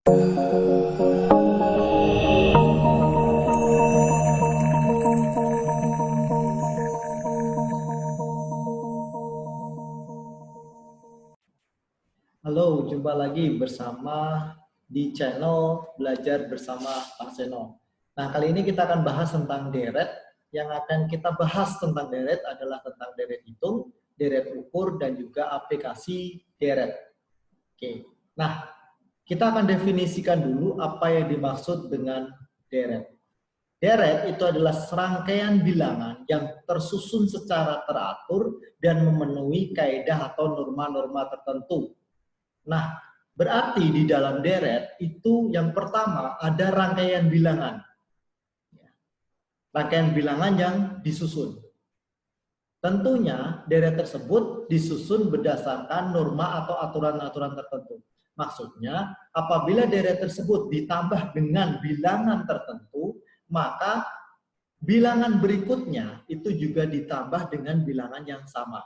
Halo, jumpa lagi bersama di channel Belajar Bersama Pak Seno. Nah, kali ini kita akan bahas tentang deret. Yang akan kita bahas tentang deret adalah tentang deret hitung, deret ukur, dan juga aplikasi deret. Oke, nah kita akan definisikan dulu apa yang dimaksud dengan deret. Deret itu adalah serangkaian bilangan yang tersusun secara teratur dan memenuhi kaidah atau norma-norma tertentu. Nah, berarti di dalam deret itu yang pertama ada rangkaian bilangan. Rangkaian bilangan yang disusun. Tentunya deret tersebut disusun berdasarkan norma atau aturan-aturan tertentu. Maksudnya, apabila deret tersebut ditambah dengan bilangan tertentu, maka bilangan berikutnya itu juga ditambah dengan bilangan yang sama.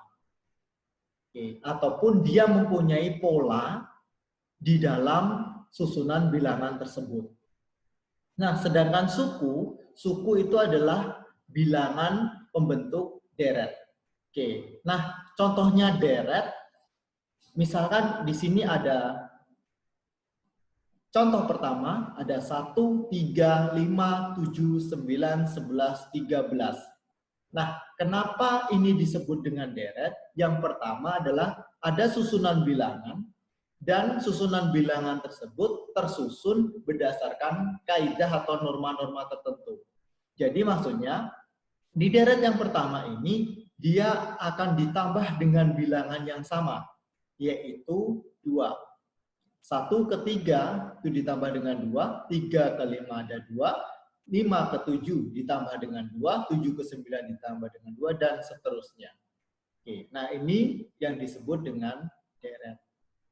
Oke. Ataupun dia mempunyai pola di dalam susunan bilangan tersebut. Nah, sedangkan suku itu adalah bilangan pembentuk deret. Oke, nah contohnya deret, misalkan di sini ada contoh pertama, ada 1, 3, 5, 7, 9, 11, 13. Nah, kenapa ini disebut dengan deret? Yang pertama adalah ada susunan bilangan, dan susunan bilangan tersebut tersusun berdasarkan kaidah atau norma-norma tertentu. Jadi maksudnya, di deret yang pertama ini, dia akan ditambah dengan bilangan yang sama, yaitu 2. 1 ke 3 itu ditambah dengan 2, 3 ke 5 ada 2, 5 ke 7 ditambah dengan 2, 7 ke 9 ditambah dengan 2, dan seterusnya. Oke, nah ini yang disebut dengan deret.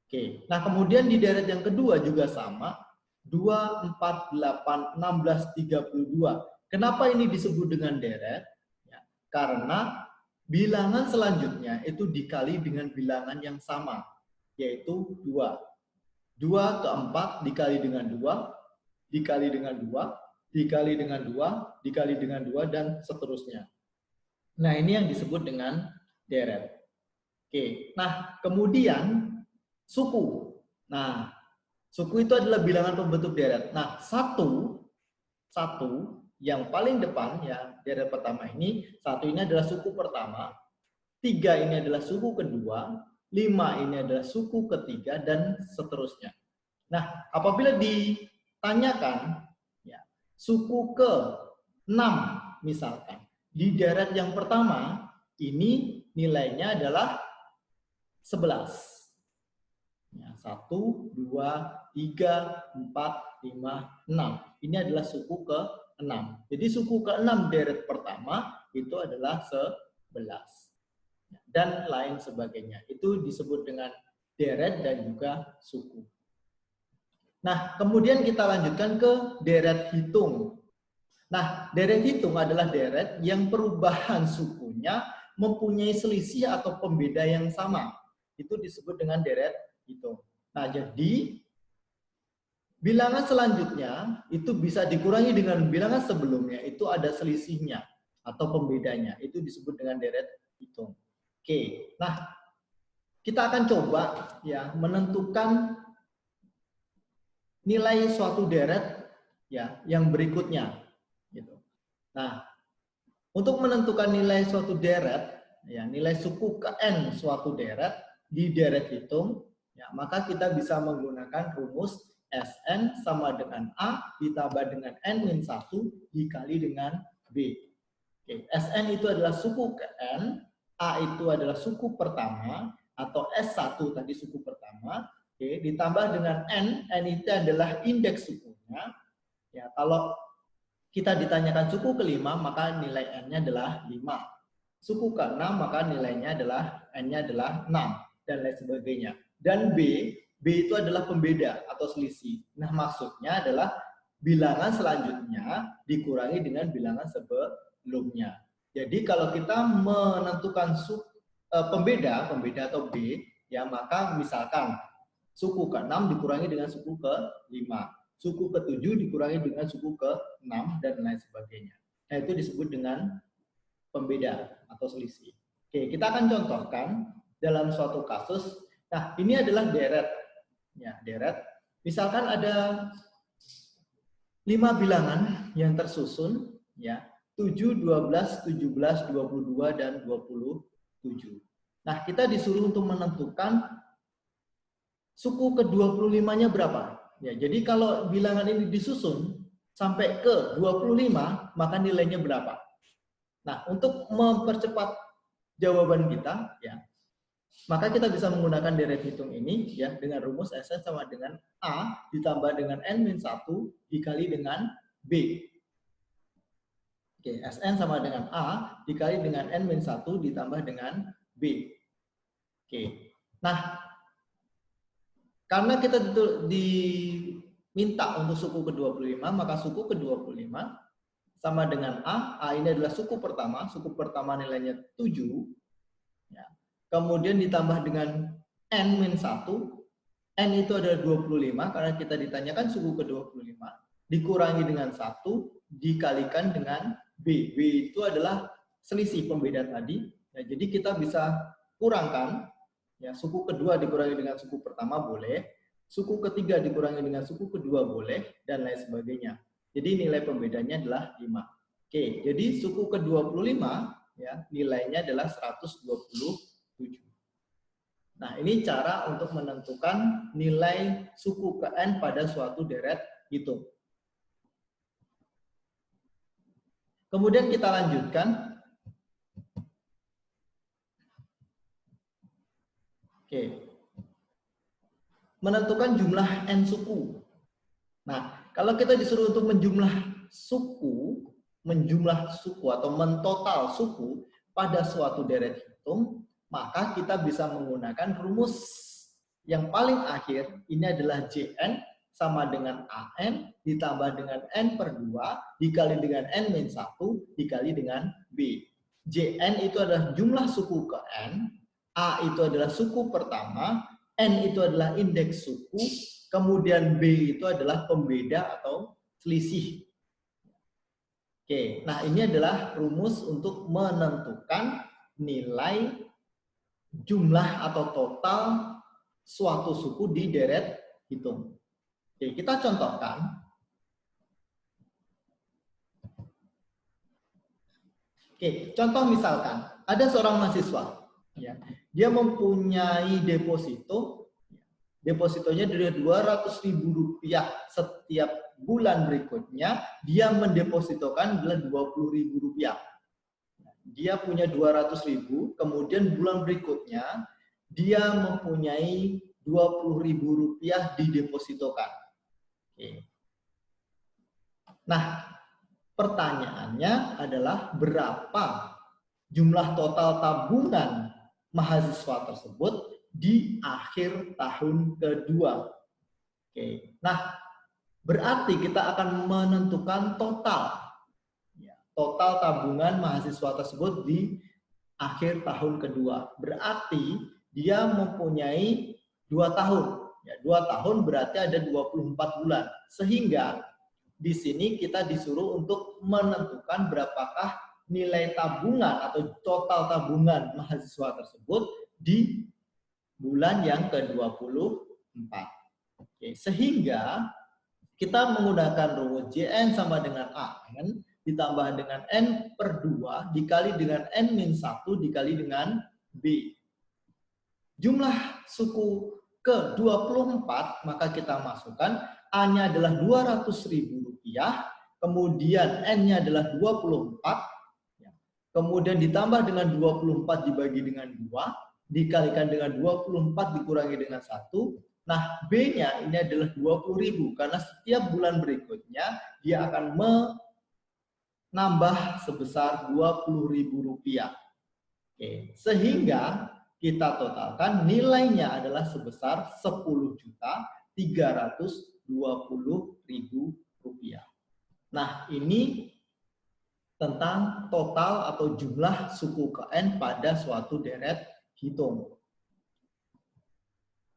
Oke, nah kemudian di deret yang kedua juga sama, 2, 4, 8, 16, 32. Kenapa ini disebut dengan deret? Ya, karena bilangan selanjutnya itu dikali dengan bilangan yang sama, yaitu 2. 2 ke 4 dikali dengan 2, dikali dengan 2, dikali dengan 2, dikali dengan 2, dan seterusnya. Nah, ini yang disebut dengan deret. Oke, nah kemudian suku. Nah, suku itu adalah bilangan pembentuk deret. Nah, satu yang paling depan, ya deret pertama ini, 1 ini adalah suku pertama, 3 ini adalah suku kedua, 5 ini adalah suku ketiga, dan seterusnya. Nah, apabila ditanyakan ya, suku ke-6 misalkan, di deret yang pertama ini nilainya adalah 11. 1, 2, 3, 4, 5, 6. Ini adalah suku ke-6. Jadi suku ke-6 deret pertama itu adalah 11. Dan lain sebagainya. Itu disebut dengan deret dan juga suku. Nah, kemudian kita lanjutkan ke deret hitung. Nah, deret hitung adalah deret yang perubahan sukunya mempunyai selisih atau pembeda yang sama. Itu disebut dengan deret hitung. Nah, jadi bilangan selanjutnya itu bisa dikurangi dengan bilangan sebelumnya, itu ada selisihnya atau pembedanya. Itu disebut dengan deret hitung. Oke, nah kita akan coba ya menentukan nilai suatu deret ya yang berikutnya. Gitu. Nah, untuk menentukan nilai suatu deret, ya nilai suku ke n suatu deret di deret hitung, ya maka kita bisa menggunakan rumus Sn sama dengan A ditambah dengan N-1 dikali dengan B. Oke, Sn itu adalah suku ke N, A itu adalah suku pertama, atau S1 tadi suku pertama, oke, ditambah dengan N itu adalah indeks sukunya. Ya, kalau kita ditanyakan suku ke-5, maka nilai N-nya adalah 5. Suku ke-6, maka nilainya adalah N-nya adalah 6, dan lain sebagainya. Dan B itu adalah pembeda atau selisih. Nah, maksudnya adalah bilangan selanjutnya dikurangi dengan bilangan sebelumnya. Jadi kalau kita menentukan pembeda atau B, ya maka misalkan Suku ke-6 dikurangi dengan suku ke-5. Suku ke-7 dikurangi dengan suku ke-6 dan lain sebagainya. Nah, itu disebut dengan pembeda atau selisih. Oke, kita akan contohkan dalam suatu kasus. Nah, ini adalah deret. Ya, deret. Misalkan ada 5 bilangan yang tersusun, ya, 7, 12, 17, 22, dan 27. Nah, kita disuruh untuk menentukan suku ke-25-nya berapa. Ya, jadi kalau bilangan ini disusun sampai ke 25, maka nilainya berapa. Nah, untuk mempercepat jawaban kita, ya, maka kita bisa menggunakan deret hitung ini ya dengan rumus Sn sama dengan A ditambah dengan N-1 dikali dengan B. Oke, Sn sama dengan A dikali dengan N-1 ditambah dengan B. Oke. Nah, karena kita diminta untuk suku ke-25, maka suku ke-25 sama dengan A ini adalah suku pertama nilainya 7. Ya. Kemudian ditambah dengan N-1, N itu adalah 25, karena kita ditanyakan suku ke-25, dikurangi dengan 1, dikalikan dengan B. B itu adalah selisih pembeda tadi. Ya, jadi kita bisa kurangkan, ya, suku kedua dikurangi dengan suku pertama boleh, suku ketiga dikurangi dengan suku kedua boleh, dan lain sebagainya. Jadi nilai pembedanya adalah 5. Oke, jadi suku ke-25 ya, nilainya adalah 127. Nah, ini cara untuk menentukan nilai suku ke N pada suatu deret hitung. Kemudian kita lanjutkan. Oke. Menentukan jumlah N suku. Nah, kalau kita disuruh untuk menjumlah suku atau mentotal suku pada suatu deret hitung, maka kita bisa menggunakan rumus yang paling akhir, ini adalah Jn sama dengan An ditambah dengan N/2 dikali dengan N-1 dikali dengan B. Jn itu adalah jumlah suku ke N, A itu adalah suku pertama, N itu adalah indeks suku, kemudian B itu adalah pembeda atau selisih. Oke, nah ini adalah rumus untuk menentukan nilai jumlah atau total suatu suku di deret hitung. Oke, kita contohkan. Oke, contoh misalkan ada seorang mahasiswa, ya, dia mempunyai depositonya dari Rp200.000 setiap bulan berikutnya, dia mendepositokan adalah Rp20.000. Dia punya 200.000, kemudian bulan berikutnya dia mempunyai Rp20.000 didepositokan. Oke. Nah, pertanyaannya adalah berapa jumlah total tabungan mahasiswa tersebut di akhir tahun kedua. Oke. Nah, berarti kita akan menentukan total tabungan mahasiswa tersebut di akhir tahun kedua. Berarti dia mempunyai 2 tahun. Ya, 2 tahun berarti ada 24 bulan. Sehingga di sini kita disuruh untuk menentukan berapakah nilai tabungan atau total tabungan mahasiswa tersebut di bulan yang ke-24. Oke, sehingga kita menggunakan rumus Jn sama dengan An ditambah dengan N/2 dikali dengan N-1 dikali dengan B. Jumlah suku ke-24 maka kita masukkan A-nya adalah Rp200.000, kemudian N-nya adalah 24, kemudian ditambah dengan 24 dibagi dengan 2, dikalikan dengan 24 dikurangi dengan 1. Nah, B-nya ini adalah 20.000 karena setiap bulan berikutnya dia akan menambah sebesar Rp20.000. Oke, sehingga kita totalkan nilainya adalah sebesar Rp10.320.000. Nah, ini tentang total atau jumlah suku ke N pada suatu deret hitung.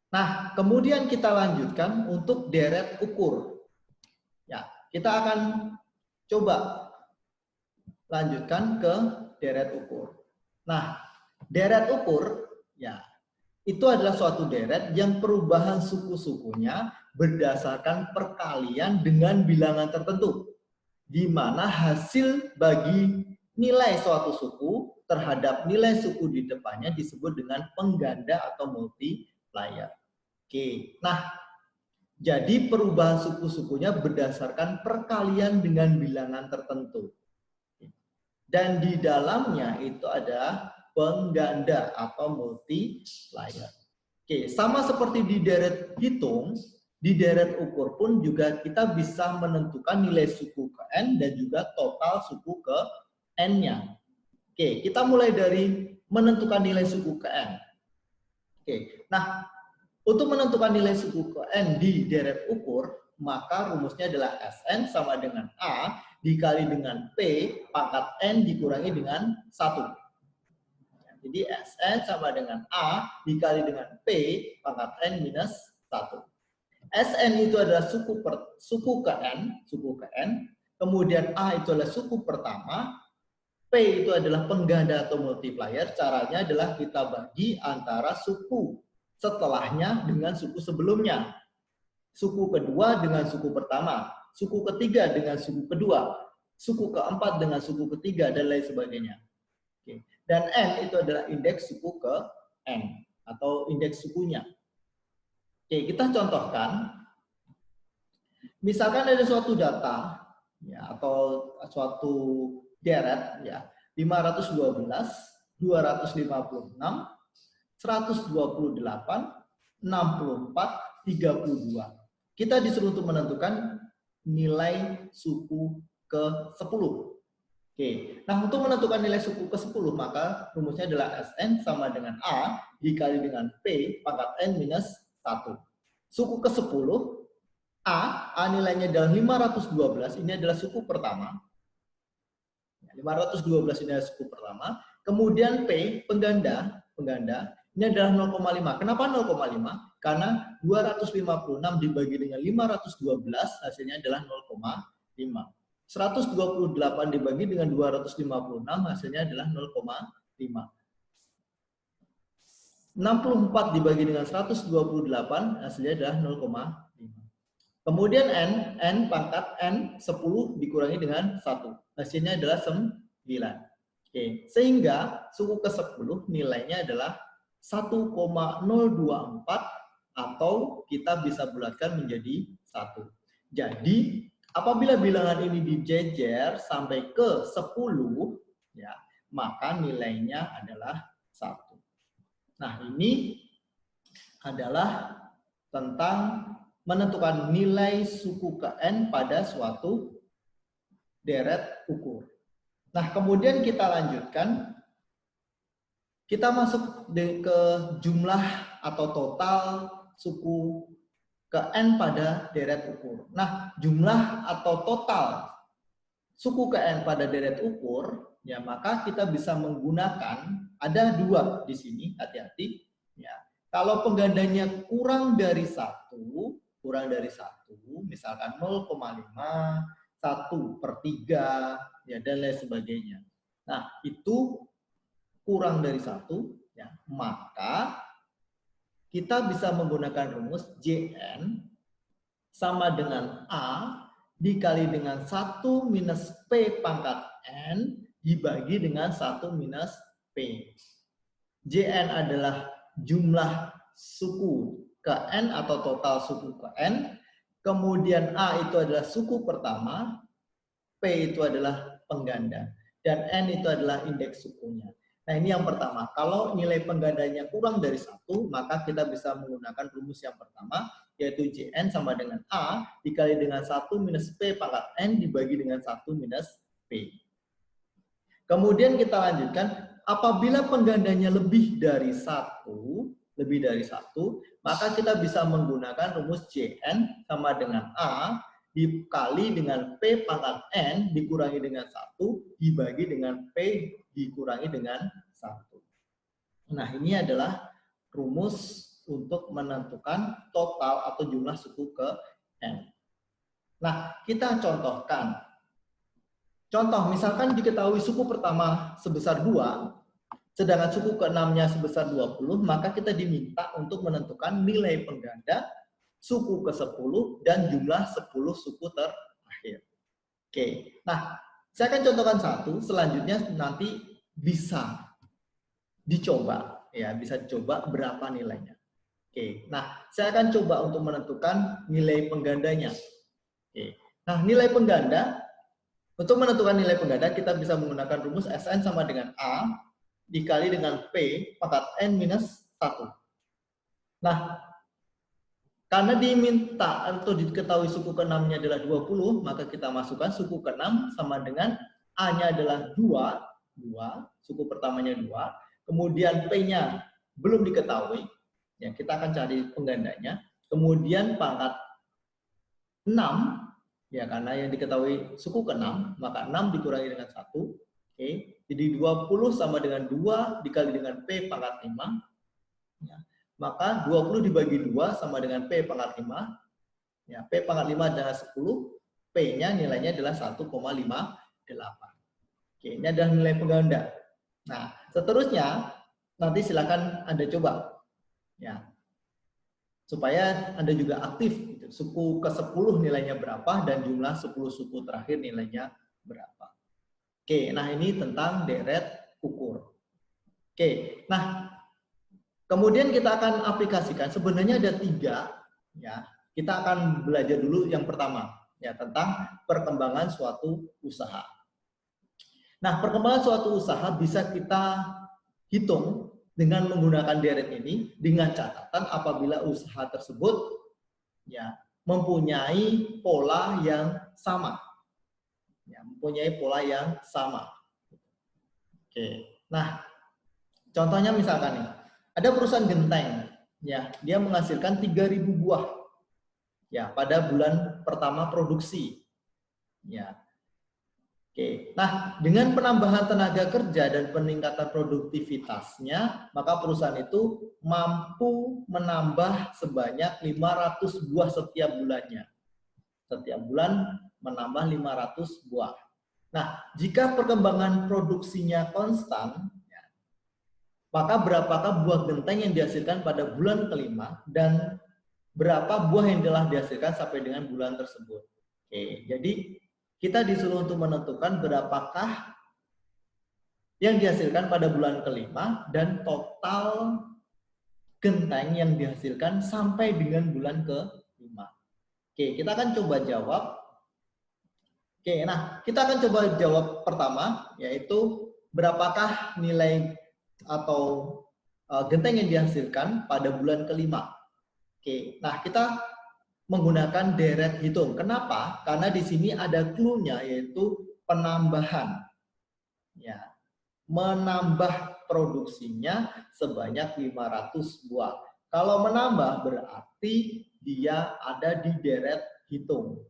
Nah, kemudian kita lanjutkan untuk deret ukur. Ya, kita akan coba lanjutkan ke deret ukur. Nah, deret ukur ya itu adalah suatu deret yang perubahan suku-sukunya berdasarkan perkalian dengan bilangan tertentu, di mana hasil bagi nilai suatu suku terhadap nilai suku di depannya disebut dengan pengganda atau multiplier. Oke, nah jadi perubahan suku-sukunya berdasarkan perkalian dengan bilangan tertentu. Dan di dalamnya itu ada pengganda atau multiplier. Oke, sama seperti di deret hitung, di deret ukur pun juga kita bisa menentukan nilai suku ke N dan juga total suku ke N-nya. Oke, kita mulai dari menentukan nilai suku ke N. Oke, nah untuk menentukan nilai suku ke N di deret ukur, maka rumusnya adalah Sn sama dengan A dikali dengan P pangkat N dikurangi dengan 1. Jadi Sn sama dengan A dikali dengan P pangkat N minus 1. Sn itu adalah suku ke N, kemudian A itu adalah suku pertama, P itu adalah pengganda atau multiplier. Caranya adalah kita bagi antara suku setelahnya dengan suku sebelumnya. Suku kedua dengan suku pertama, suku ketiga dengan suku kedua, suku keempat dengan suku ketiga, dan lain sebagainya. Oke. Dan N itu adalah indeks suku ke N, atau indeks sukunya. Oke, kita contohkan. Misalkan ada suatu data, ya, atau suatu deret, ya, 512, 256, 128, 64, 32. Kita disuruh untuk menentukan nilai suku ke-10. Oke. Nah, untuk menentukan nilai suku ke-10, maka rumusnya adalah Sn sama dengan A dikali dengan P pangkat N minus 1. Suku ke-10, A nilainya adalah 512, ini adalah suku pertama. 512 ini adalah suku pertama. Kemudian P, pengganda, ini adalah 0,5. Kenapa 0,5? Karena 256 dibagi dengan 512 hasilnya adalah 0,5. 128 dibagi dengan 256 hasilnya adalah 0,5. 64 dibagi dengan 128 hasilnya adalah 0,5. Kemudian N pangkat N 10 dikurangi dengan 1. Hasilnya adalah 9. Oke, sehingga suku ke-10 nilainya adalah 1,024 atau kita bisa bulatkan menjadi 1. Jadi, apabila bilangan ini dijejer sampai ke 10, ya, maka nilainya adalah 1. Nah, ini adalah tentang menentukan nilai suku ke N pada suatu deret ukur. Nah, kemudian kita lanjutkan. Kita masuk ke jumlah atau total suku ke N pada deret ukur. Nah, jumlah atau total suku ke N pada deret ukur, ya maka kita bisa menggunakan, ada 2 di sini, hati-hati. Ya. Kalau penggandanya kurang dari 1, misalkan 0,5, 1/3, ya, dan lain sebagainya. Nah, itu kurang dari 1, ya, maka kita bisa menggunakan rumus Jn sama dengan A dikali dengan 1 minus P pangkat N dibagi dengan 1 minus P. Jn adalah jumlah suku ke N atau total suku ke N. Kemudian A itu adalah suku pertama, P itu adalah pengganda, dan N itu adalah indeks sukunya. Nah, ini yang pertama. Kalau nilai penggandanya kurang dari 1, maka kita bisa menggunakan rumus yang pertama, yaitu Jn sama dengan A dikali dengan 1 minus P pangkat N dibagi dengan 1 minus P. Kemudian kita lanjutkan, apabila penggandanya lebih dari 1, maka kita bisa menggunakan rumus Jn sama dengan A dikali dengan P pangkat N dikurangi dengan 1 dibagi dengan P dikurangi dengan 1. Nah, ini adalah rumus untuk menentukan total atau jumlah suku ke N. Nah, kita contohkan. Contoh, misalkan diketahui suku pertama sebesar 2, sedangkan suku ke-6-nya sebesar 20, maka kita diminta untuk menentukan nilai pengganda suku ke-10 dan jumlah 10 suku terakhir. Oke, nah saya akan contohkan satu, selanjutnya nanti bisa dicoba, ya bisa dicoba berapa nilainya. Oke, nah saya akan coba untuk menentukan nilai penggandanya. Oke, nah nilai pengganda, untuk menentukan nilai pengganda kita bisa menggunakan rumus Sn sama dengan A dikali dengan P pangkat N minus 1. Nah, karena diminta atau diketahui suku ke-6-nya adalah 20, maka kita masukkan suku ke-6 sama dengan A-nya adalah 2, suku pertamanya 2, kemudian P-nya belum diketahui, ya kita akan cari penggandanya, kemudian pangkat 6, ya karena yang diketahui suku ke-6, maka 6 dikurangi dengan 1, oke, jadi 20 sama dengan 2 dikali dengan P pangkat 5, ya. Maka 20 dibagi 2 sama dengan P pangkat 5. Ya, P pangkat 5 adalah 10. P-nya nilainya adalah 1,58. Oke, ini adalah nilai pengganda. Nah, seterusnya nanti silakan Anda coba. Ya. Supaya Anda juga aktif. Gitu. Suku ke-10 nilainya berapa dan jumlah 10 suku terakhir nilainya berapa. Oke, nah ini tentang deret ukur. Oke, nah kemudian kita akan aplikasikan, sebenarnya ada 3, ya. Kita akan belajar dulu yang pertama, ya tentang perkembangan suatu usaha. Nah, perkembangan suatu usaha bisa kita hitung dengan menggunakan deret ini dengan catatan apabila usaha tersebut ya mempunyai pola yang sama. Ya, mempunyai pola yang sama. Oke. Nah, contohnya misalkan nih, ada perusahaan genteng, ya, dia menghasilkan 3.000 buah, ya, pada bulan pertama produksi, ya. Oke, nah dengan penambahan tenaga kerja dan peningkatan produktivitasnya, maka perusahaan itu mampu menambah sebanyak 500 buah setiap bulannya. Setiap bulan menambah 500 buah. Nah, jika perkembangan produksinya konstan, maka berapakah buah genteng yang dihasilkan pada bulan kelima dan berapa buah yang telah dihasilkan sampai dengan bulan tersebut. Oke, jadi kita disuruh untuk menentukan berapakah yang dihasilkan pada bulan kelima dan total genteng yang dihasilkan sampai dengan bulan kelima. Oke, kita akan coba jawab. Oke, nah kita akan coba jawab pertama, yaitu berapakah nilai atau genteng yang dihasilkan pada bulan kelima. Oke, nah kita menggunakan deret hitung. Kenapa? Karena di sini ada clue-nya yaitu penambahan. Ya, menambah produksinya sebanyak 500 buah. Kalau menambah berarti dia ada di deret hitung.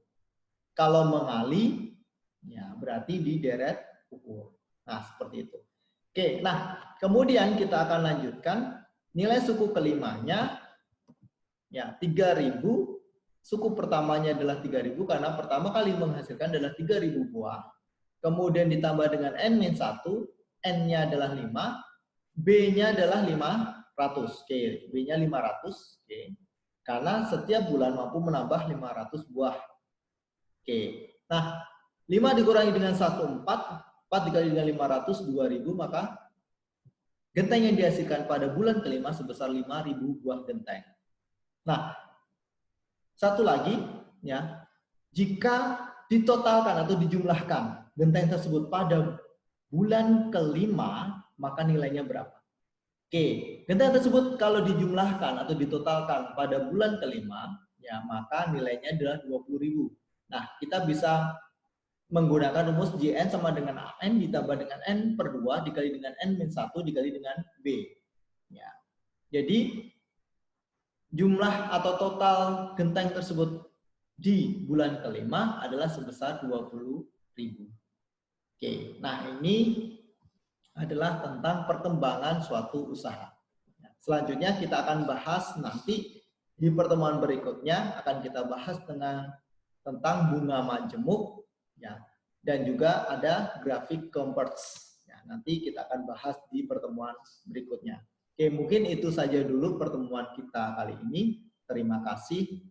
Kalau mengalih, ya berarti di deret ukur. Nah, seperti itu. Oke, nah kemudian kita akan lanjutkan nilai suku kelimanya ya 3.000. Suku pertamanya adalah 3.000 karena pertama kali menghasilkan adalah 3.000 buah. Kemudian ditambah dengan N-1, N-nya adalah 5, B-nya adalah 500. Oke, B-nya 500. Oke. Karena setiap bulan mampu menambah 500 buah. Oke. Nah, 5 dikurangi dengan 1, 4 dikali dengan 500, 2.000, maka genteng yang dihasilkan pada bulan kelima sebesar 5.000 buah genteng. Nah, satu lagi, ya, jika ditotalkan atau dijumlahkan genteng tersebut pada bulan kelima, maka nilainya berapa? Oke, genteng tersebut kalau dijumlahkan atau ditotalkan pada bulan kelima, ya maka nilainya adalah 20.000. Nah, kita bisa menggunakan rumus JN sama dengan AN ditambah dengan N per 2 dikali dengan N-1 dikali dengan B. Ya. Jadi, jumlah atau total genteng tersebut di bulan kelima adalah sebesar 20.000. Oke, nah ini adalah tentang perkembangan suatu usaha. selanjutnya kita akan bahas nanti di pertemuan berikutnya akan kita bahas tentang bunga majemuk ya, dan juga ada grafik converge. Ya, nanti kita akan bahas di pertemuan berikutnya. Oke, mungkin itu saja dulu pertemuan kita kali ini. Terima kasih.